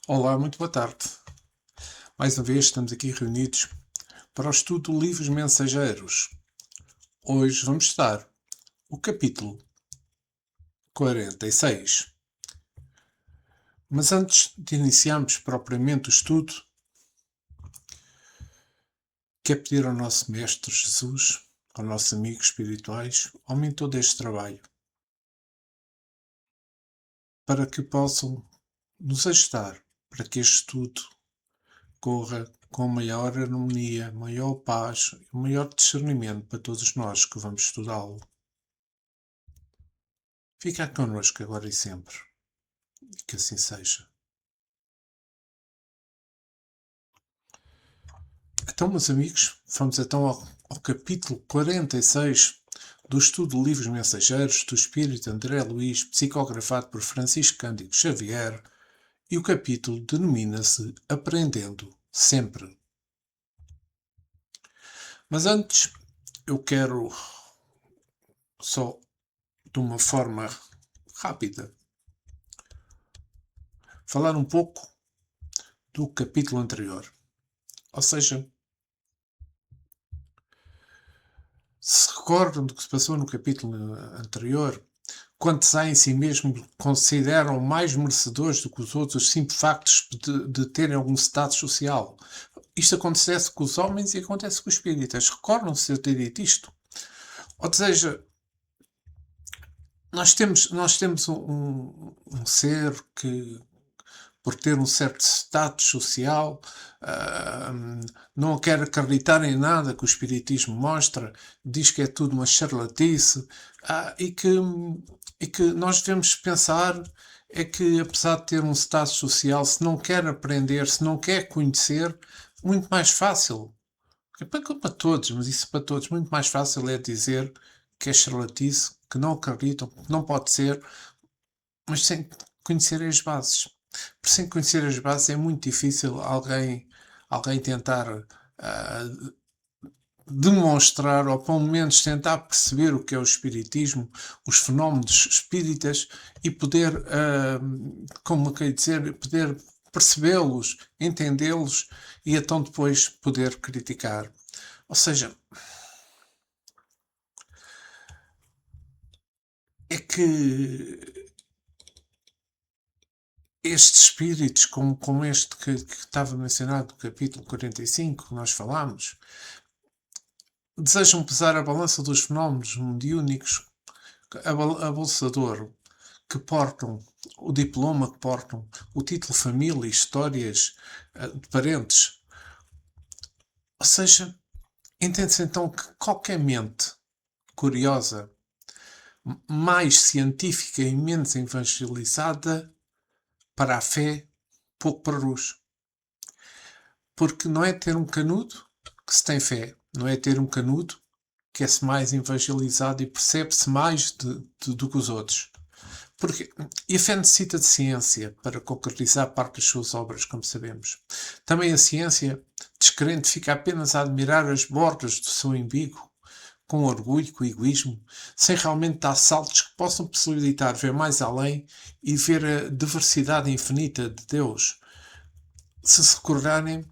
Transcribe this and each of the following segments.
Olá, muito boa tarde. Mais uma vez estamos aqui reunidos para o estudo do Livros Mensageiros. Hoje vamos estudar o capítulo 46. Mas antes de iniciarmos propriamente o estudo, quero pedir ao nosso Mestre Jesus, aos nossos amigos espirituais, ao mentor deste trabalho, para que possam nos ajudar para que este estudo corra com maior harmonia, maior paz e maior discernimento para todos nós que vamos estudá-lo. Fica connosco agora e sempre. E que assim seja. Então, meus amigos, vamos então ao capítulo 46 do estudo de Livros Mensageiros do Espírito André Luís, psicografado por Francisco Cândido Xavier, e o capítulo denomina-se Aprendendo Sempre. Mas antes, eu quero só, de uma forma rápida, falar um pouco do capítulo anterior. Ou seja, se recordam do que se passou no capítulo anterior, quantos há em si mesmo consideram mais merecedores do que os outros, o simples facto de terem algum status social. Isto acontece com os homens e acontece com os espíritas. Recordam-se de eu ter dito isto? Ou seja, nós temos um ser que, por ter um certo status social, não quer acreditar em nada que o Espiritismo mostra, diz que é tudo uma charlatice, e que nós devemos pensar é que, apesar de ter um status social, se não quer aprender, se não quer conhecer, muito mais fácil, é para todos, mas isso para todos, muito mais fácil é dizer que é charlatice, que não acreditam, que não pode ser, mas sem conhecer as bases. Por sem conhecer as bases é muito difícil alguém tentar demonstrar, ou pelo menos tentar perceber o que é o espiritismo, os fenómenos espíritas, e poder, como eu quero dizer, poder percebê-los, entendê-los e então depois poder criticar. Ou seja, é que estes espíritos, como este que estava mencionado no capítulo 45, que nós falámos, desejam pesar a balança dos fenómenos mediúnicos abusador, que portam o diploma, que portam o título família, histórias de parentes. Ou seja, entende-se então que qualquer mente curiosa, mais científica e menos evangelizada para a fé, pouco produz. Porque não é ter um canudo que se tem fé, não é ter um canudo que é-se mais evangelizado e percebe-se mais do que os outros. Porque, e a fé necessita de ciência para concretizar parte das suas obras, como sabemos. Também a ciência, descrente, fica apenas a admirar as bordas do seu umbigo, com orgulho, com egoísmo, sem realmente dar saltos que possam possibilitar ver mais além e ver a diversidade infinita de Deus. Se se recordarem,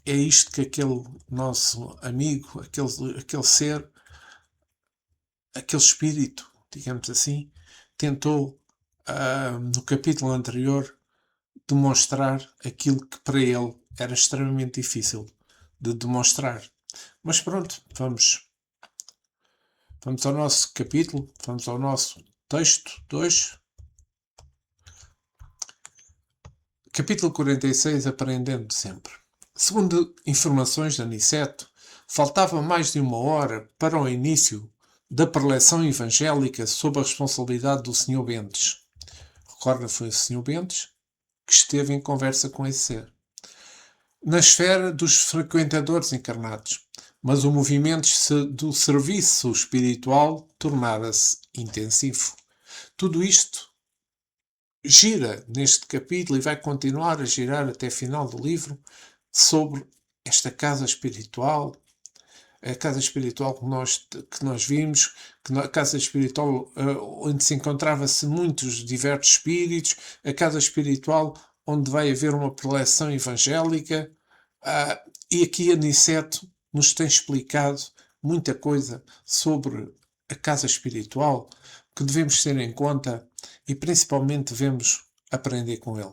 é isto que aquele nosso amigo, aquele ser, aquele espírito, digamos assim, tentou, no capítulo anterior, demonstrar aquilo que para ele era extremamente difícil de demonstrar. Mas pronto, vamos ao nosso capítulo, vamos ao nosso texto 2. Capítulo 46, Aprendendo Sempre. Segundo informações da Aniceto, faltava mais de uma hora para o início da preleção evangélica sob a responsabilidade do Sr. Bentes. Recorda, foi o Sr. Bentes que esteve em conversa com esse ser. Na esfera dos frequentadores encarnados, mas o movimento do serviço espiritual tornara-se intensivo. Tudo isto gira neste capítulo e vai continuar a girar até final do livro sobre esta casa espiritual, a casa espiritual que nós vimos, a casa espiritual onde se encontrava-se muitos diversos espíritos, a casa espiritual onde vai haver uma preleção evangélica, e aqui Aniceto nos tem explicado muita coisa sobre a casa espiritual que devemos ter em conta e principalmente devemos aprender com ele.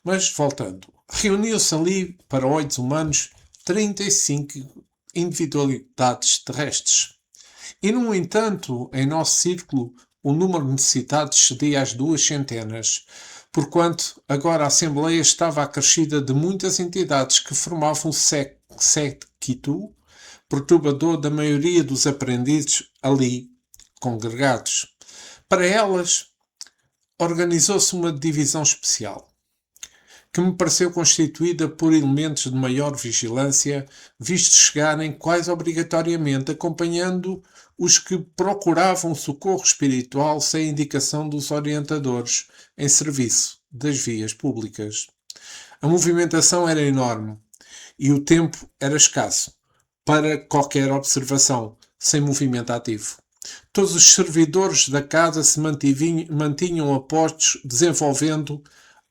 Mas, voltando, reuniu-se ali, para olhos humanos, 35 individualidades terrestres. E, no entanto, em nosso círculo, o número de necessitados cedia às 200, porquanto agora a Assembleia estava acrescida de muitas entidades que formavam um séquito perturbador da maioria dos aprendizes ali congregados. Para elas, organizou-se uma divisão especial, que me pareceu constituída por elementos de maior vigilância, vistos chegarem quase obrigatoriamente acompanhando os que procuravam socorro espiritual sem indicação dos orientadores em serviço das vias públicas. A movimentação era enorme e o tempo era escasso para qualquer observação, sem movimento ativo. Todos os servidores da casa se mantinham apostos, desenvolvendo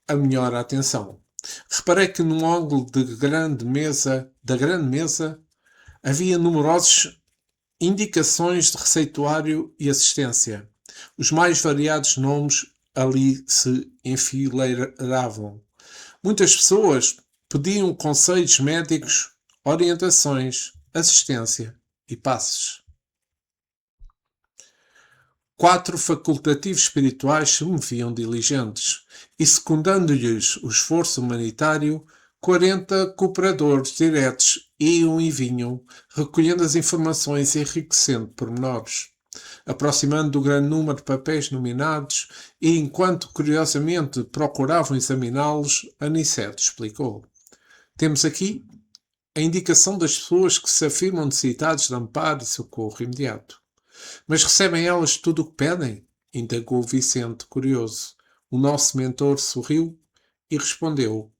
a melhor atenção. Reparei que no ângulo da grande mesa havia numerosas indicações de receituário e assistência. Os mais variados nomes ali se enfileiravam. Muitas pessoas pediam conselhos médicos, orientações, assistência e passes. 4 facultativos espirituais se moviam diligentes e, secundando-lhes o esforço humanitário, 40 cooperadores diretos iam e vinham, recolhendo as informações e enriquecendo pormenores, aproximando do grande número de papéis nominados, e enquanto curiosamente procuravam examiná-los, Aniceto explicou: temos aqui a indicação das pessoas que se afirmam necessitadas de amparo e socorro imediato. Mas recebem elas tudo o que pedem? Indagou Vicente, curioso. O nosso mentor sorriu e respondeu: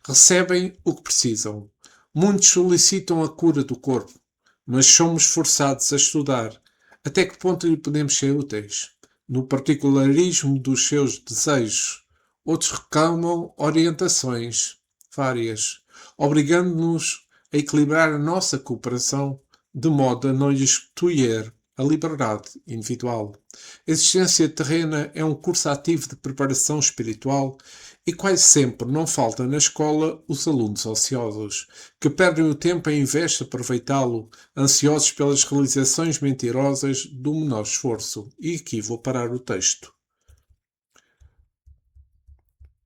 recebem o que precisam. Muitos solicitam a cura do corpo, mas somos forçados a estudar até que ponto lhe podemos ser úteis, no particularismo dos seus desejos. Outros reclamam orientações várias, obrigando-nos a equilibrar a nossa cooperação de modo a não lhes tolher a liberdade individual. A existência terrena é um curso ativo de preparação espiritual e quase sempre não falta na escola os alunos ociosos, que perdem o tempo em vez de aproveitá-lo, ansiosos pelas realizações mentirosas do menor esforço. E aqui vou parar o texto.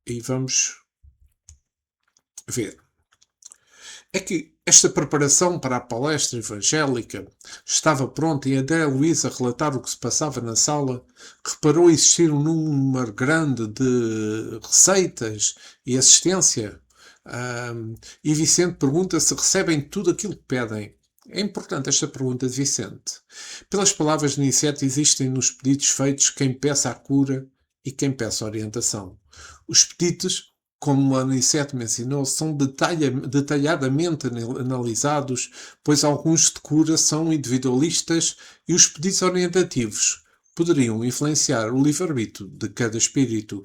E vamos ver. É que esta preparação para a palestra evangélica estava pronta e André Luís, a relatar o que se passava na sala, reparou existir um número grande de receitas e assistência. E Vicente pergunta se recebem tudo aquilo que pedem. É importante esta pergunta de Vicente. Pelas palavras de Aniceto, existem nos pedidos feitos quem peça a cura e quem peça a orientação. Os pedidos, como Aniceto mencionou, são detalhadamente analisados, pois alguns de cura são individualistas e os pedidos orientativos poderiam influenciar o livre-arbítrio de cada espírito.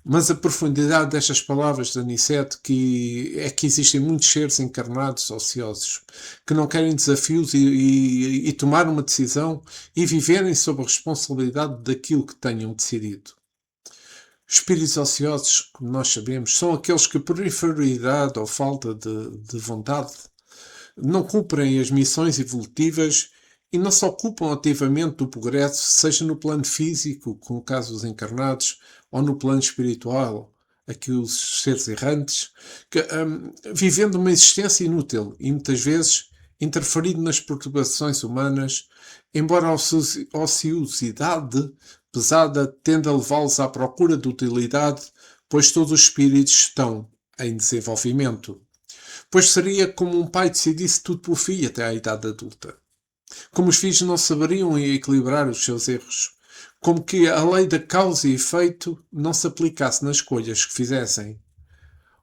Mas a profundidade destas palavras de Aniceto é que existem muitos seres encarnados ociosos, que não querem desafios e tomar uma decisão e viverem sob a responsabilidade daquilo que tenham decidido. Espíritos ociosos, como nós sabemos, são aqueles que, por inferioridade ou falta de vontade, não cumprem as missões evolutivas e não se ocupam ativamente do progresso, seja no plano físico, como o caso dos encarnados, ou no plano espiritual, aqui os seres errantes, que, vivendo uma existência inútil e muitas vezes interferindo nas perturbações humanas, embora a ociosidade pesada tende a levá-los à procura de utilidade, pois todos os espíritos estão em desenvolvimento. Pois seria como um pai decidisse tudo pelo filho até à idade adulta. Como os filhos não saberiam equilibrar os seus erros. Como que a lei da causa e efeito não se aplicasse nas escolhas que fizessem.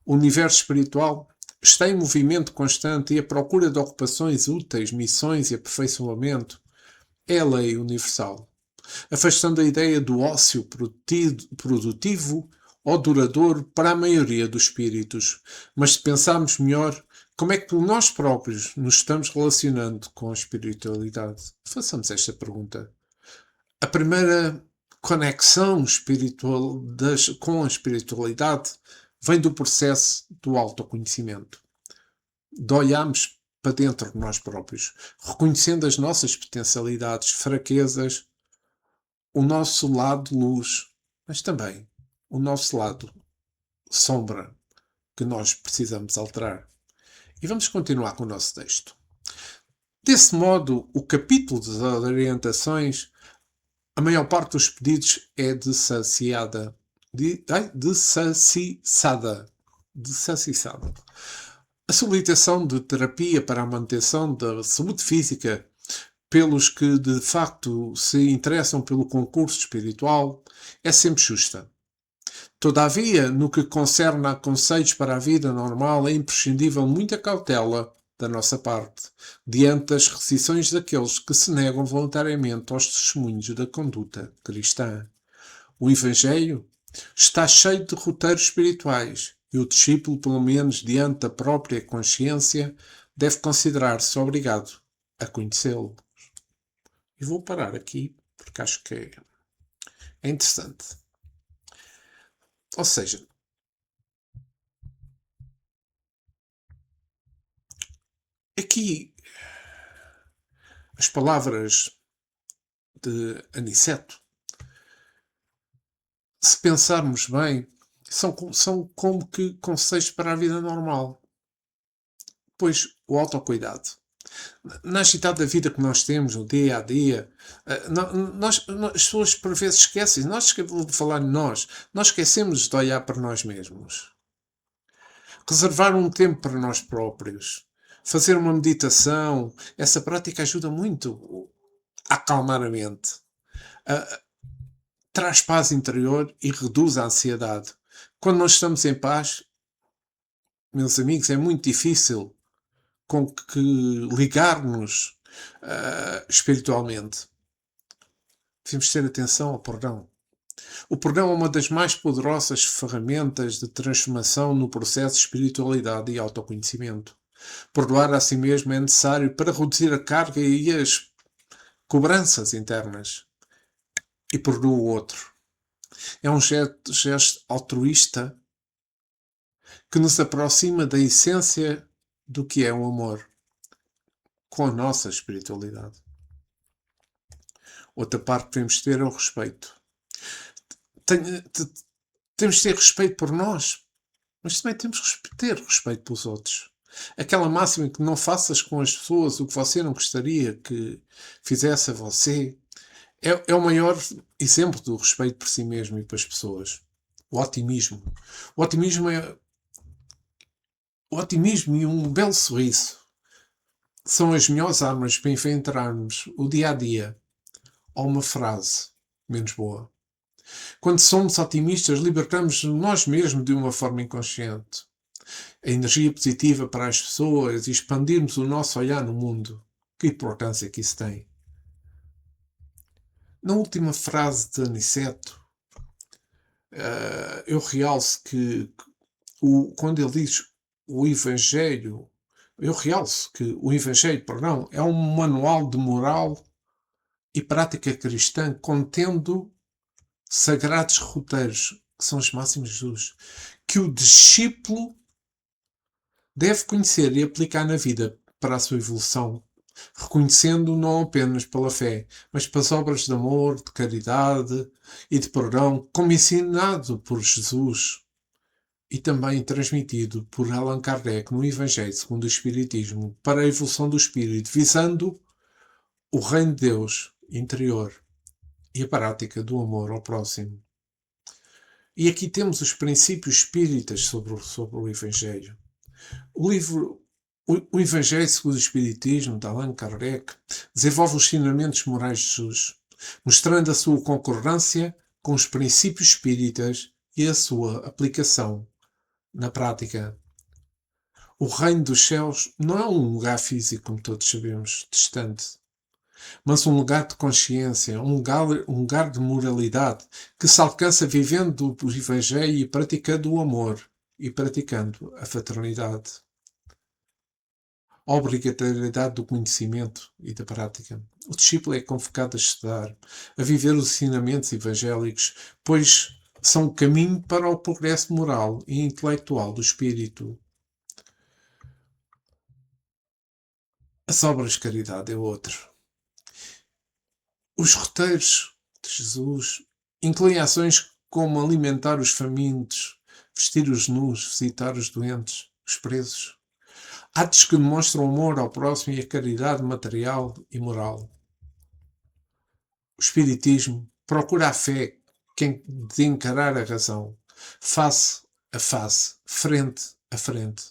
O universo espiritual está em movimento constante e a procura de ocupações úteis, missões e aperfeiçoamento é a lei universal, afastando a ideia do ócio produtivo ou duradouro para a maioria dos espíritos, mas se pensarmos melhor, como é que nós próprios nos estamos relacionando com a espiritualidade? Façamos esta pergunta. A primeira conexão espiritual com a espiritualidade vem do processo do autoconhecimento, de olharmos para dentro de nós próprios, reconhecendo as nossas potencialidades, fraquezas, o nosso lado luz, mas também o nosso lado sombra, que nós precisamos alterar. E vamos continuar com o nosso texto. Desse modo, o capítulo das orientações, a maior parte dos pedidos é desaciada. Desaciada. A solicitação de terapia para a manutenção da saúde física pelos que de facto se interessam pelo concurso espiritual é sempre justa. Todavia, no que concerne a conselhos para a vida normal, é imprescindível muita cautela da nossa parte, diante das restrições daqueles que se negam voluntariamente aos testemunhos da conduta cristã. O Evangelho está cheio de roteiros espirituais e o discípulo, pelo menos diante da própria consciência, deve considerar-se obrigado a conhecê-lo. E vou parar aqui porque acho que é interessante. Ou seja, aqui as palavras de Aniceto, se pensarmos bem, são como que conselhos para a vida normal. Pois o autocuidado. Na agitação da vida que nós temos, no dia a dia, as pessoas por vezes esquecem, vou falar de nós esquecemos de olhar para nós mesmos. Reservar um tempo para nós próprios. Fazer uma meditação. Essa prática ajuda muito a acalmar a mente. Traz paz interior e reduz a ansiedade. Quando nós estamos em paz, meus amigos, é muito difícil com que ligar-nos espiritualmente. Devemos ter atenção ao perdão. O perdão é uma das mais poderosas ferramentas de transformação no processo de espiritualidade e autoconhecimento. Perdoar a si mesmo é necessário para reduzir a carga e as cobranças internas. E perdoa o outro. É um gesto altruísta que nos aproxima da essência do que é o amor com a nossa espiritualidade. Outra parte que temos de ter é o respeito. Temos de ter respeito por nós, mas também temos de ter respeito pelos outros. Aquela máxima que não faças com as pessoas o que você não gostaria que fizesse a você é o maior exemplo do respeito por si mesmo e pelas pessoas. O otimismo. O otimismo e um belo sorriso são as melhores armas para enfrentarmos o dia a dia. Ou uma frase menos boa. Quando somos otimistas, libertamos nós mesmos de uma forma inconsciente. A energia positiva para as pessoas e expandirmos o nosso olhar no mundo. Que importância que isso tem. Na última frase de Aniceto, eu realço que quando ele diz o Evangelho, eu realço que o Evangelho, é um manual de moral e prática cristã contendo sagrados roteiros, que são os máximos de Jesus, que o discípulo deve conhecer e aplicar na vida para a sua evolução, reconhecendo não apenas pela fé, mas pelas obras de amor, de caridade e de perdão, como ensinado por Jesus e também transmitido por Allan Kardec no Evangelho segundo o Espiritismo, para a evolução do espírito, visando o reino de Deus interior e a prática do amor ao próximo. E aqui temos os princípios espíritas sobre o Evangelho. O livro O Evangelho segundo o Espiritismo, de Allan Kardec, desenvolve os ensinamentos morais de Jesus, mostrando a sua concordância com os princípios espíritas e a sua aplicação na prática. O reino dos céus não é um lugar físico, como todos sabemos, distante. mas um lugar de consciência, um lugar de moralidade que se alcança vivendo o Evangelho e praticando o amor e praticando a fraternidade. A obrigatoriedade do conhecimento e da prática. O discípulo é convocado a estudar, a viver os ensinamentos evangélicos, pois são o caminho para o progresso moral e intelectual do espírito. As obras de caridade é outro. Os roteiros de Jesus incluem ações como alimentar os famintos, vestir os nus, visitar os doentes, os presos. Atos que demonstram amor ao próximo e a caridade material e moral. O Espiritismo procura a fé de encarar a razão, face a face, frente a frente.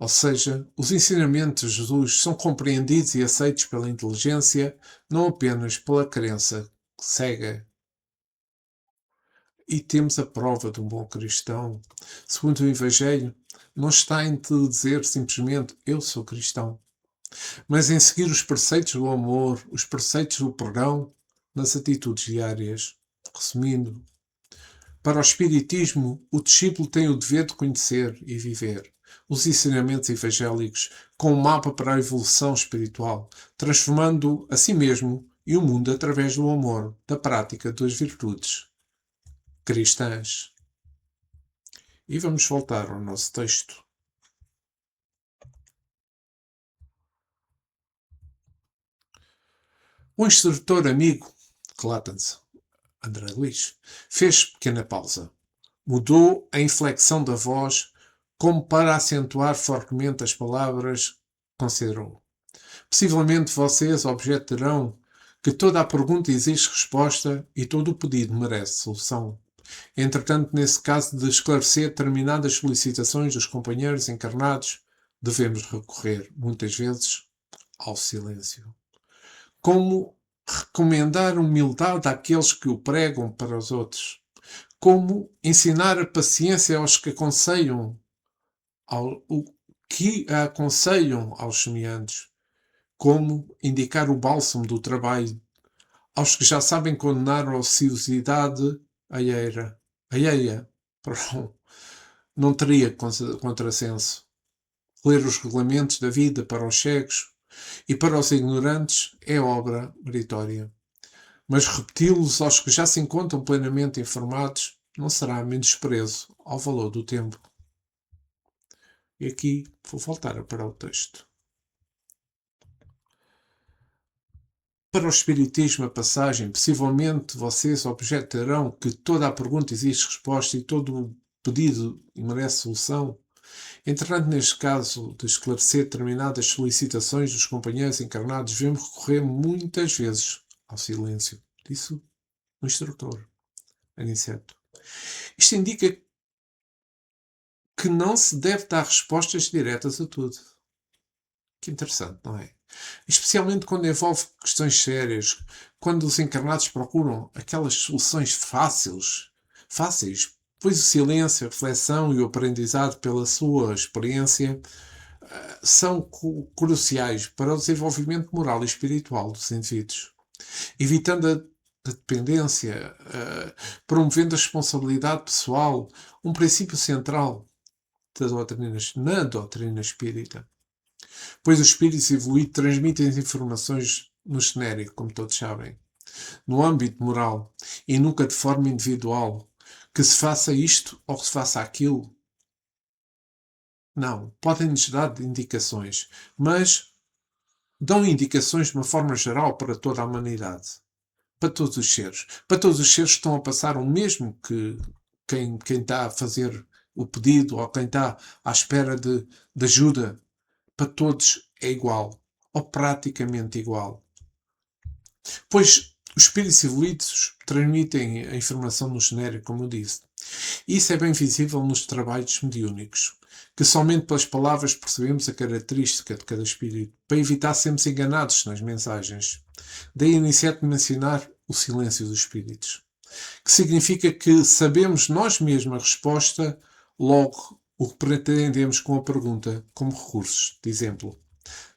Ou seja, os ensinamentos de Jesus são compreendidos e aceitos pela inteligência, não apenas pela crença cega. E temos a prova de um bom cristão. Segundo o Evangelho, não está em te dizer simplesmente eu sou cristão, mas em seguir os preceitos do amor, os preceitos do perdão nas atitudes diárias. Resumindo, para o Espiritismo, o discípulo tem o dever de conhecer e viver os ensinamentos evangélicos com um mapa para a evolução espiritual, transformando a si mesmo e o mundo através do amor, da prática das virtudes cristãs. E vamos voltar ao nosso texto. O instrutor amigo, relata-nos André Luís, fez pequena pausa. Mudou a inflexão da voz como para acentuar fortemente as palavras, considerou. Possivelmente vocês objetarão que toda a pergunta exige resposta e todo o pedido merece solução. Entretanto, nesse caso de esclarecer determinadas solicitações dos companheiros encarnados, devemos recorrer, muitas vezes, ao silêncio. Como recomendar humildade àqueles que o pregam para os outros? Como ensinar a paciência aos que aconselham, aos semelhantes? Como indicar o bálsamo do trabalho aos que já sabem condenar a ociosidade alheia? Não teria contrassenso. Ler os regulamentos da vida para os cegos e para os ignorantes é obra meritória. Mas repeti-los aos que já se encontram plenamente informados não será menosprezo ao valor do tempo. E aqui vou voltar para o texto. Para o Espiritismo, a passagem, possivelmente vocês objetarão que toda a pergunta exige resposta e todo o pedido merece solução. Entretanto, neste caso de esclarecer determinadas solicitações dos companheiros encarnados, devemos recorrer muitas vezes ao silêncio. Disse o instrutor, Aniceto. Isto indica que não se deve dar respostas diretas a tudo. Que interessante, não é? Especialmente quando envolve questões sérias, quando os encarnados procuram aquelas soluções fáceis, pois o silêncio, a reflexão e o aprendizado pela sua experiência são cruciais para o desenvolvimento moral e espiritual dos indivíduos, evitando a dependência, promovendo a responsabilidade pessoal, um princípio central na doutrina espírita. Pois os espíritos evoluídos transmitem as informações no genérico, como todos sabem, no âmbito moral e nunca de forma individual, que se faça isto ou que se faça aquilo. Não, podem-nos dar indicações, mas dão indicações de uma forma geral para toda a humanidade, para todos os seres. Para todos os seres que estão a passar o mesmo que quem está a fazer o pedido ou quem está à espera de ajuda. Para todos é igual, ou praticamente igual. Pois os espíritos evoluídos transmitem a informação no genérico, como eu disse. Isso é bem visível nos trabalhos mediúnicos, que somente pelas palavras percebemos a característica de cada espírito, para evitar sermos enganados nas mensagens. Daí Aniceto mencionar o silêncio dos espíritos, que significa que sabemos nós mesmos a resposta, logo o que pretendemos com a pergunta, como recursos de exemplo.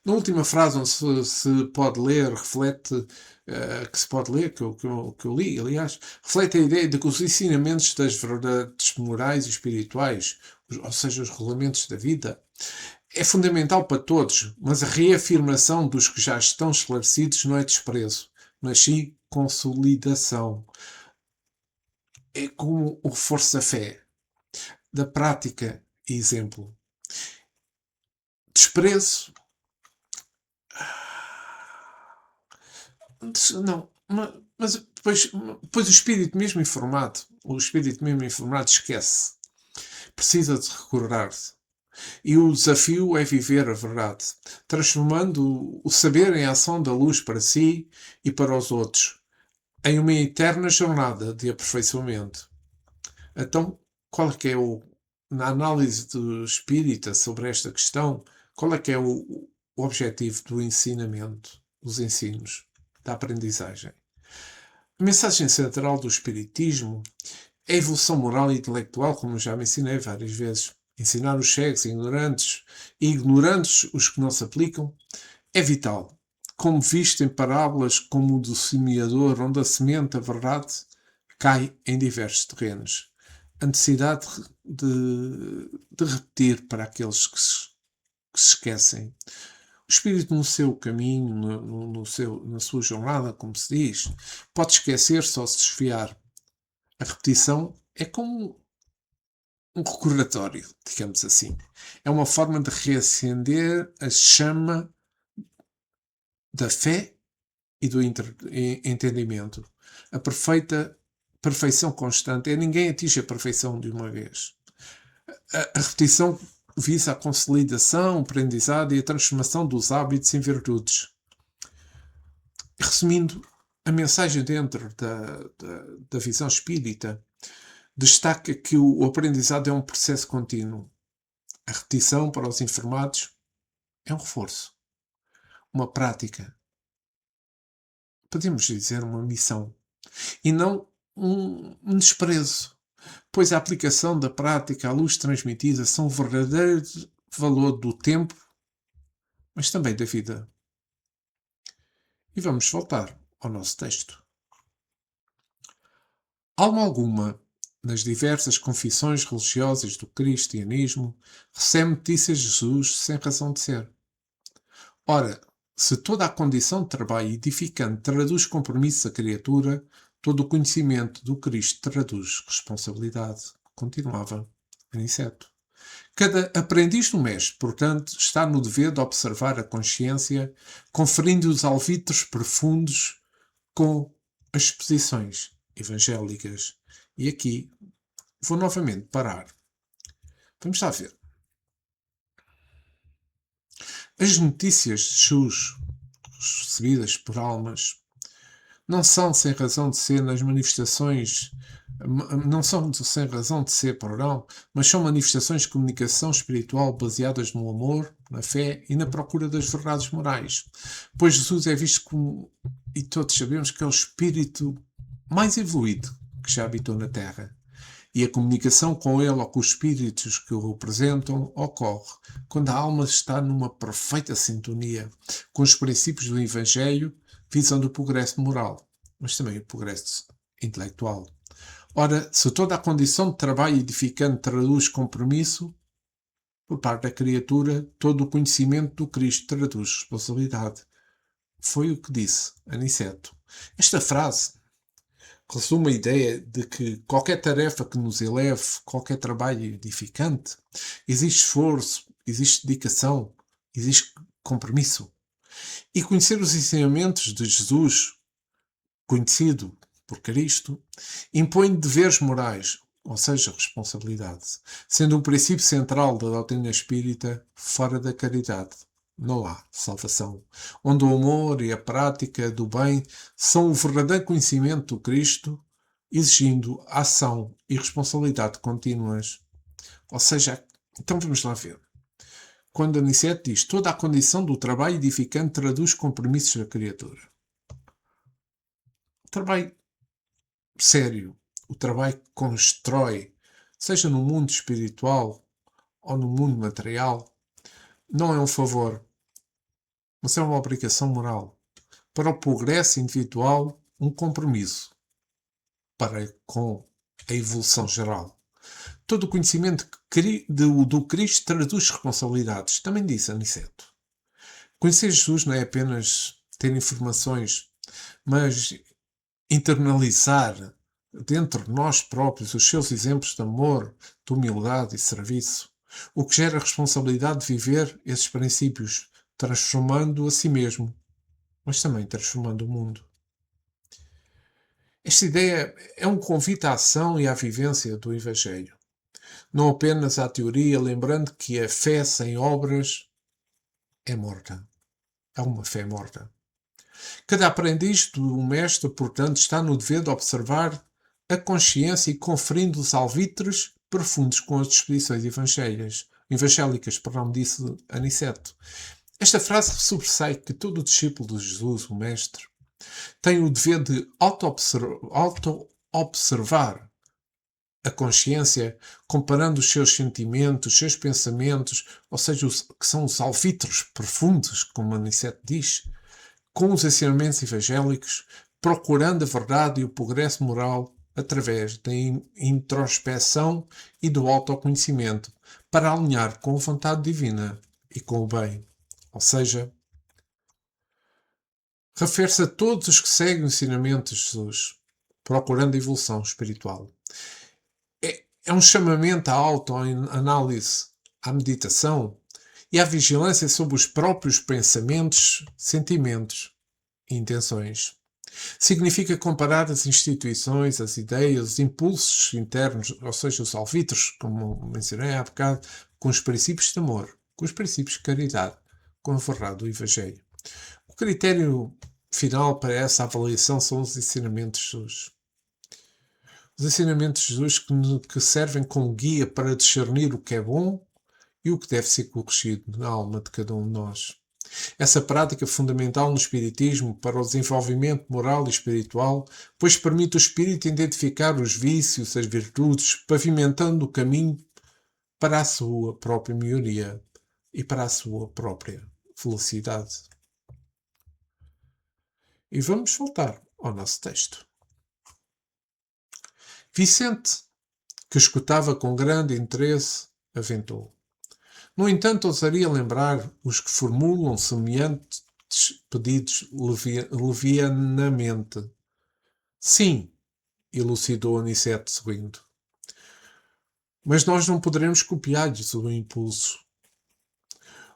Na última frase onde se pode ler, reflete, que se pode ler, que eu li, aliás, reflete a ideia de que os ensinamentos das verdades morais e espirituais, ou seja, os regulamentos da vida, é fundamental para todos, mas a reafirmação dos que já estão esclarecidos não é desprezo, mas sim consolidação. É como o reforço da fé, da prática e exemplo. Desprezo. Não, mas depois o espírito mesmo informado esquece. Precisa de recordar-se. E o desafio é viver a verdade, transformando o saber em ação da luz para si e para os outros, em uma eterna jornada de aperfeiçoamento. Então, qual é que é na análise do espírita sobre esta questão, qual é que é o objetivo do ensinamento, dos ensinos, da aprendizagem? A mensagem central do espiritismo é a evolução moral e intelectual, como já mencionei várias vezes. Ensinar os cegos e ignorantes os que não se aplicam, é vital. Como visto em parábolas como o do semeador, onde a semente, a verdade, cai em diversos terrenos. A necessidade de repetir para aqueles que se esquecem. O espírito no seu caminho, na sua jornada, como se diz, pode esquecer-se ou se desviar. A repetição é como um recordatório, digamos assim. É uma forma de reacender a chama da fé e do entendimento. A perfeição constante é ninguém atinge a perfeição de uma vez. A repetição visa a consolidação, o aprendizado e a transformação dos hábitos em virtudes. Resumindo, a mensagem dentro da visão espírita destaca que o aprendizado é um processo contínuo. A repetição para os informados é um reforço, uma prática, podemos dizer uma missão, e não um desprezo, pois a aplicação da prática à luz transmitida são o verdadeiro valor do tempo, mas também da vida. E vamos voltar ao nosso texto. Alma alguma, nas diversas confissões religiosas do cristianismo, recebe notícias de Jesus sem razão de ser. Ora, se toda a condição de trabalho edificante traduz compromisso à criatura, todo o conhecimento do Cristo traduz responsabilidade. Continuava Aniceto. Cada aprendiz do mestre, portanto, está no dever de observar a consciência, conferindo os alvitres profundos com as exposições evangélicas. E aqui vou novamente parar. Vamos lá ver. As notícias de Jesus recebidas por almas não são sem razão de ser nas manifestações, não são sem razão de ser, perdão, mas são manifestações de comunicação espiritual baseadas no amor, na fé e na procura das verdades morais. Pois Jesus é visto como, e todos sabemos que é o espírito mais evoluído que já habitou na Terra. E a comunicação com ele ou com os espíritos que o representam ocorre quando a alma está numa perfeita sintonia com os princípios do Evangelho, visando o progresso moral, mas também o progresso intelectual. Ora, se toda a condição de trabalho edificante traduz compromisso, por parte da criatura, todo o conhecimento do Cristo traduz responsabilidade. Foi o que disse Aniceto. Esta frase resume a ideia de que qualquer tarefa que nos eleve, qualquer trabalho edificante, existe esforço, existe dedicação, existe compromisso. E conhecer os ensinamentos de Jesus, conhecido por Cristo, impõe deveres morais, ou seja, responsabilidade, sendo um princípio central da doutrina espírita fora da caridade. Não há salvação, onde o amor e a prática do bem são o verdadeiro conhecimento do Cristo, exigindo ação e responsabilidade contínuas. Ou seja, então vamos lá ver. Quando Aniceto diz toda a condição do trabalho edificante traduz compromissos da criatura. O trabalho sério, o trabalho que constrói, seja no mundo espiritual ou no mundo material, não é um favor, mas é uma obrigação moral. Para o progresso individual, um compromisso para com a evolução geral. Todo o conhecimento do Cristo traduz responsabilidades, também disse Aniceto. Conhecer Jesus não é apenas ter informações, mas internalizar dentro de nós próprios os seus exemplos de amor, de humildade e serviço, o que gera a responsabilidade de viver esses princípios, transformando a si mesmo, mas também transformando o mundo. Esta ideia é um convite à ação e à vivência do Evangelho. Não apenas à teoria, lembrando que a fé sem obras é morta. É uma fé morta. Cada aprendiz do mestre, portanto, está no dever de observar a consciência e conferindo os alvitres profundos com as disposições evangélicas, disse Aniceto. Esta frase sobressai que todo o discípulo de Jesus, o mestre, tem o dever de auto-observar a consciência, comparando os seus sentimentos, os seus pensamentos, ou seja, que são os alvitres profundos, como Aniceto diz, com os ensinamentos evangélicos, procurando a verdade e o progresso moral através da introspeção e do autoconhecimento, para alinhar com a vontade divina e com o bem. Ou seja, refere-se a todos os que seguem o ensinamento de Jesus, procurando a evolução espiritual. É um chamamento à autoanálise, à meditação e à vigilância sobre os próprios pensamentos, sentimentos e intenções. Significa comparar as instituições, as ideias, os impulsos internos, ou seja, os alvitres, como mencionei há bocado, com os princípios de amor, com os princípios de caridade, com a verdade do Evangelho. O critério final para essa avaliação são os ensinamentos de Jesus. Os ensinamentos de Jesus que servem como guia para discernir o que é bom e o que deve ser corrigido na alma de cada um de nós. Essa prática fundamental no Espiritismo para o desenvolvimento moral e espiritual, pois permite ao espírito identificar os vícios, as virtudes, pavimentando o caminho para a sua própria melhoria e para a sua própria felicidade. E vamos voltar ao nosso texto. Vicente, que escutava com grande interesse, aventou. No entanto, ousaria lembrar os que formulam semelhantes pedidos levianamente. Sim, elucidou Aniceto sorrindo. Mas nós não poderemos copiar-lhes o impulso.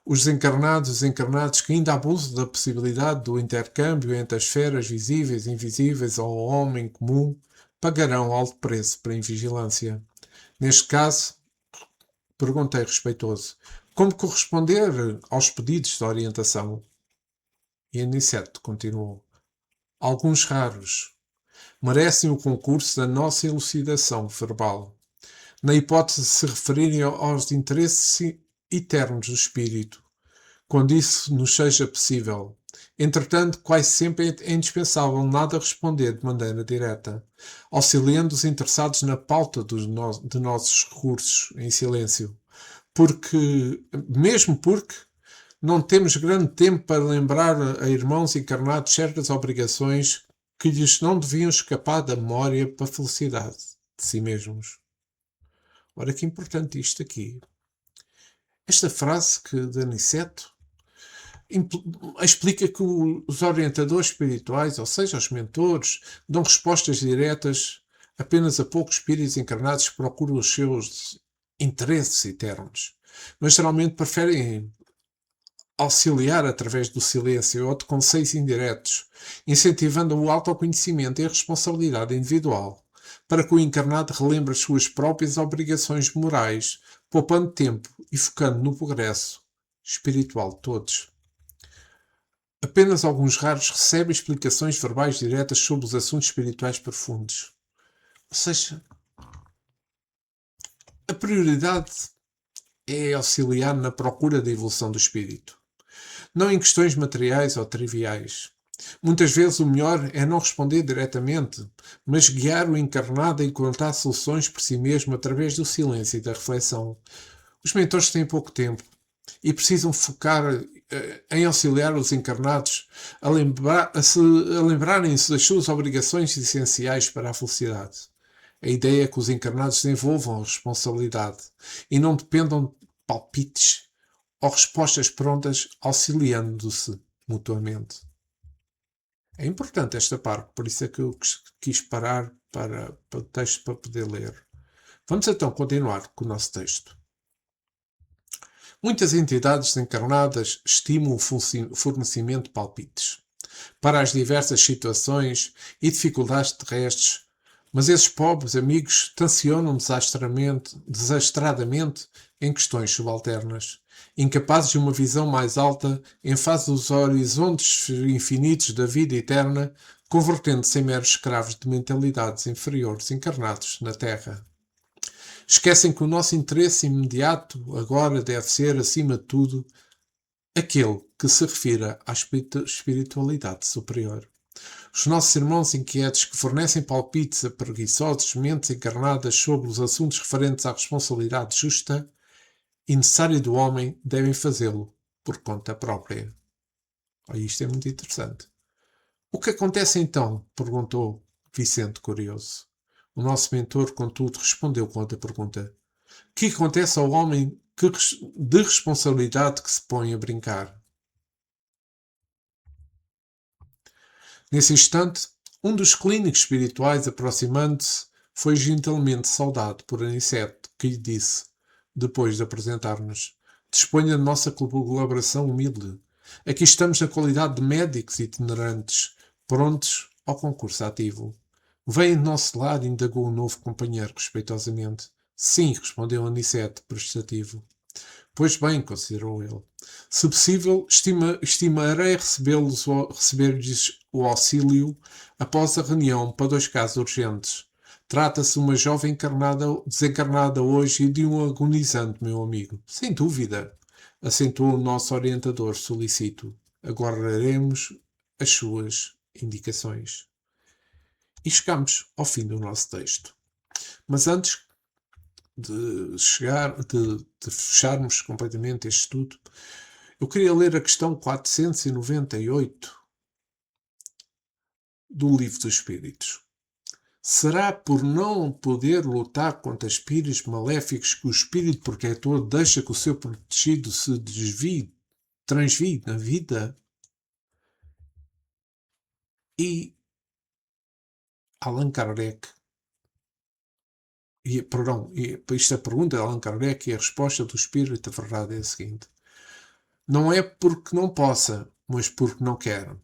Os desencarnados que ainda abusam da possibilidade do intercâmbio entre as esferas visíveis e invisíveis ao homem comum, pagarão alto preço pela invigilância. Neste caso, perguntei respeitoso, como corresponder aos pedidos de orientação? E Aniceto continuou. Alguns raros merecem o concurso da nossa elucidação verbal, na hipótese de se referirem aos interesses eternos do espírito, quando isso nos seja possível. Entretanto, quase sempre é indispensável nada responder de maneira direta, auxiliando os interessados na pauta de nossos recursos em silêncio, mesmo porque não temos grande tempo para lembrar a irmãos encarnados certas obrigações que lhes não deviam escapar da memória para a felicidade de si mesmos. Ora, que importante isto aqui. Esta frase de Aniceto explica que os orientadores espirituais, ou seja, os mentores, dão respostas diretas apenas a poucos espíritos encarnados que procuram os seus interesses eternos, mas geralmente preferem auxiliar através do silêncio ou de conselhos indiretos, incentivando o autoconhecimento e a responsabilidade individual, para que o encarnado relembre as suas próprias obrigações morais, poupando tempo e focando no progresso espiritual de todos. Apenas alguns raros recebem explicações verbais diretas sobre os assuntos espirituais profundos. Ou seja, a prioridade é auxiliar na procura da evolução do espírito, não em questões materiais ou triviais. Muitas vezes o melhor é não responder diretamente, mas guiar o encarnado a encontrar soluções por si mesmo através do silêncio e da reflexão. Os mentores têm pouco tempo e precisam focar em auxiliar os encarnados a lembrarem-se das suas obrigações essenciais para a felicidade. A ideia é que os encarnados desenvolvam a responsabilidade e não dependam de palpites ou respostas prontas, auxiliando-se mutuamente. É importante esta parte, por isso é que eu quis parar para o texto para poder ler. Vamos então continuar com o nosso texto. Muitas entidades encarnadas estimam o fornecimento de palpites para as diversas situações e dificuldades terrestres, mas esses pobres amigos tensionam desastradamente em questões subalternas, incapazes de uma visão mais alta em face dos horizontes infinitos da vida eterna, convertendo-se em meros escravos de mentalidades inferiores encarnados na Terra. Esquecem que o nosso interesse imediato agora deve ser, acima de tudo, aquele que se refira à espiritualidade superior. Os nossos irmãos inquietos que fornecem palpites a preguiçosos mentes encarnadas sobre os assuntos referentes à responsabilidade justa e necessária do homem devem fazê-lo por conta própria. Isto é muito interessante. O que acontece então? Perguntou Vicente curioso. O nosso mentor, contudo, respondeu com outra pergunta. O que acontece ao homem de responsabilidade que se põe a brincar? Nesse instante, um dos clínicos espirituais, aproximando-se, foi gentilmente saudado por Aniceto, que lhe disse, depois de apresentar-nos: disponha de nossa colaboração humilde. Aqui estamos na qualidade de médicos itinerantes, prontos ao concurso ativo. Vem de nosso lado, indagou o novo companheiro respeitosamente. Sim, respondeu Aniceto, prestativo. Pois bem, considerou ele. Se possível, estimarei receber-lhes o auxílio após a reunião para 2 casos urgentes. Trata-se de uma jovem desencarnada hoje e de um agonizante, meu amigo. Sem dúvida, assentou o nosso orientador solicito. Aguardaremos as suas indicações. E chegamos ao fim do nosso texto. Mas antes de fecharmos completamente este estudo, eu queria ler a questão 498 do Livro dos Espíritos. Será por não poder lutar contra espíritos maléficos que o espírito protetor deixa que o seu protegido se transvie na vida? E Allan Kardec, isto é a pergunta de Allan Kardec e a resposta do Espírito da Verdade é a seguinte: não é porque não possa, mas porque não quer.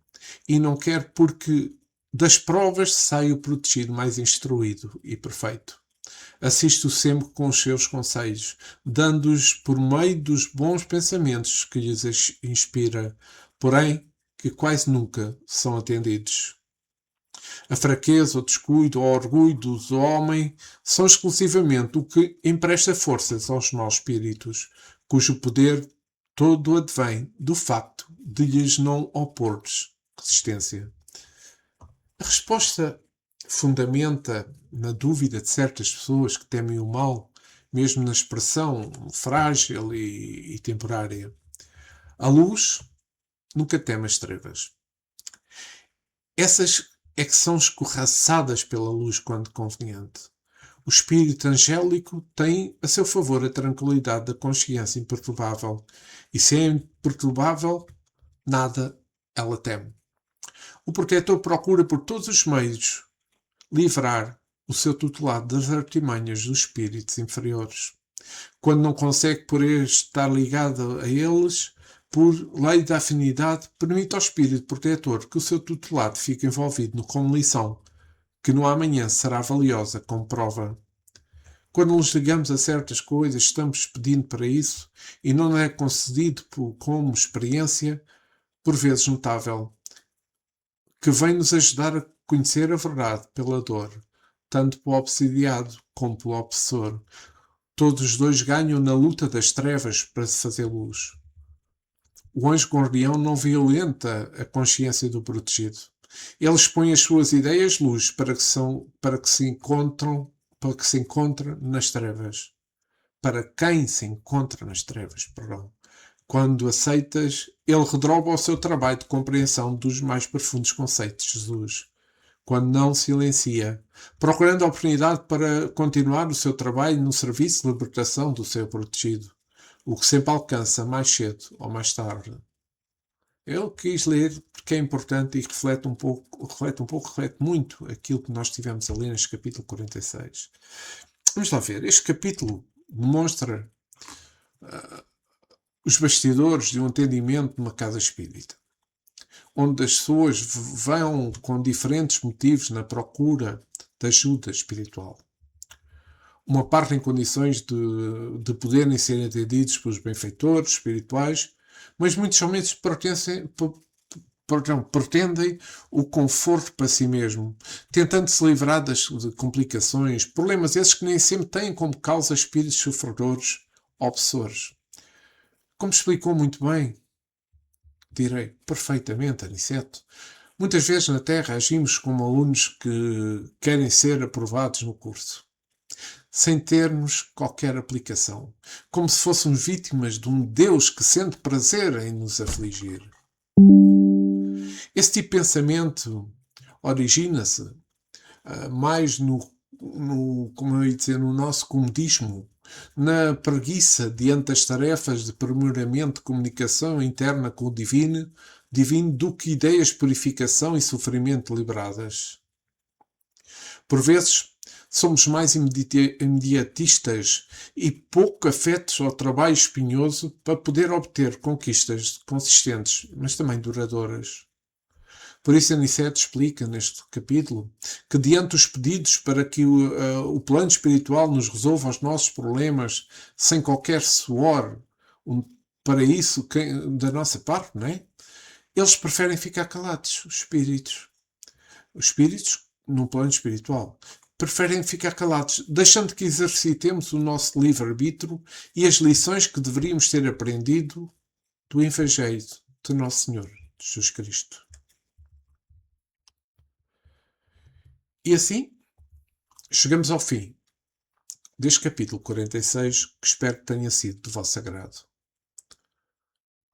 E não quer porque das provas sai o protegido mais instruído e perfeito. Assisto sempre com os seus conselhos, dando-os por meio dos bons pensamentos que lhes inspira, porém que quase nunca são atendidos. A fraqueza, o descuido, o orgulho do homem são exclusivamente o que empresta forças aos nossos espíritos, cujo poder todo advém do facto de lhes não opor-lhes resistência. A resposta fundamenta na dúvida de certas pessoas que temem o mal, mesmo na expressão frágil e temporária. A luz nunca teme as trevas. Essas é que são escorraçadas pela luz quando conveniente. O espírito angélico tem a seu favor a tranquilidade da consciência imperturbável, e se é imperturbável, nada ela teme. O protetor procura por todos os meios livrar o seu tutelado das artimanhas dos espíritos inferiores. Quando não consegue por estar ligado a eles, por lei da afinidade, permite ao espírito protetor que o seu tutelado fique envolvido como lição, que no amanhã será valiosa como prova. Quando nos ligamos a certas coisas, estamos pedindo para isso e não é concedido como experiência, por vezes notável, que vem nos ajudar a conhecer a verdade pela dor, tanto pelo obsidiado como pelo obsessor. Todos os dois ganham na luta das trevas para se fazer luz. O anjo guardião não violenta a consciência do protegido. Ele expõe as suas ideias luz para que se encontre nas trevas. Para quem se encontra nas trevas, perdão. Quando aceitas, ele redobra o seu trabalho de compreensão dos mais profundos conceitos de Jesus. Quando não, silencia, procurando a oportunidade para continuar o seu trabalho no serviço de libertação do seu protegido, o que sempre alcança mais cedo ou mais tarde. Eu quis ler porque é importante e reflete muito aquilo que nós tivemos a ler neste capítulo 46. Vamos lá ver, este capítulo demonstra os bastidores de um atendimento numa casa espírita, onde as pessoas vão com diferentes motivos na procura de ajuda espiritual. Uma parte em condições de poderem ser atendidos pelos benfeitores espirituais, mas muitos somente pretendem o conforto para si mesmo, tentando se livrar das complicações, problemas esses que nem sempre têm como causa espíritos sofredores, obsessores. Como explicou muito bem, direi perfeitamente, Aniceto, muitas vezes na Terra agimos como alunos que querem ser aprovados no curso, sem termos qualquer aplicação, como se fôssemos vítimas de um Deus que sente prazer em nos afligir. Esse tipo de pensamento origina-se mais como eu ia dizer, no nosso comodismo, na preguiça diante das tarefas de aprimoramento de comunicação interna com o divino, do que ideias de purificação e sofrimento liberadas. Por vezes, somos mais imediatistas e pouco afetos ao trabalho espinhoso para poder obter conquistas consistentes, mas também duradouras. Por isso, Aniceto explica neste capítulo que, diante dos pedidos para que o plano espiritual nos resolva os nossos problemas sem qualquer suor, para isso da nossa parte, não é? Eles preferem ficar calados, os espíritos. Os espíritos, no plano espiritual, preferem ficar calados, deixando que exercitemos o nosso livre-arbítrio e as lições que deveríamos ter aprendido do Evangelho de Nosso Senhor Jesus Cristo. E assim, chegamos ao fim deste capítulo 46, que espero que tenha sido de vosso agrado.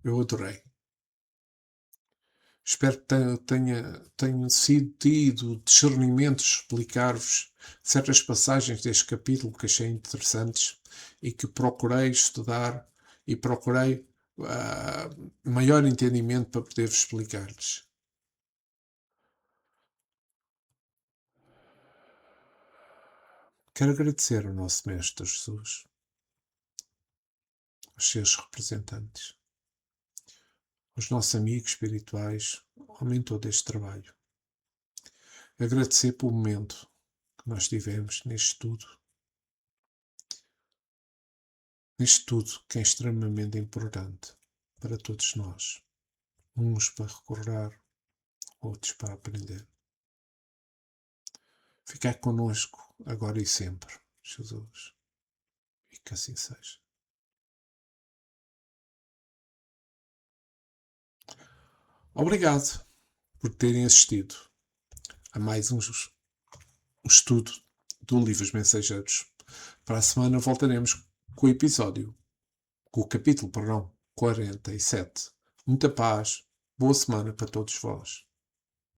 Eu adorei. Espero que tenha sido tido discernimento de explicar-vos certas passagens deste capítulo que achei interessantes e que procurei estudar e procurei maior entendimento para poder-vos explicar-lhes. Quero agradecer ao nosso Mestre Jesus, aos seus representantes, aos nossos amigos espirituais, ao mentor deste trabalho. Agradecer pelo momento que nós tivemos neste estudo. Neste estudo que é extremamente importante para todos nós. Uns para recordar, outros para aprender. Ficar connosco agora e sempre, Jesus. E que assim seja. Obrigado por terem assistido a mais um estudo do Livros Mensageiros. Para a semana voltaremos com o capítulo 47. Muita paz, boa semana para todos vós.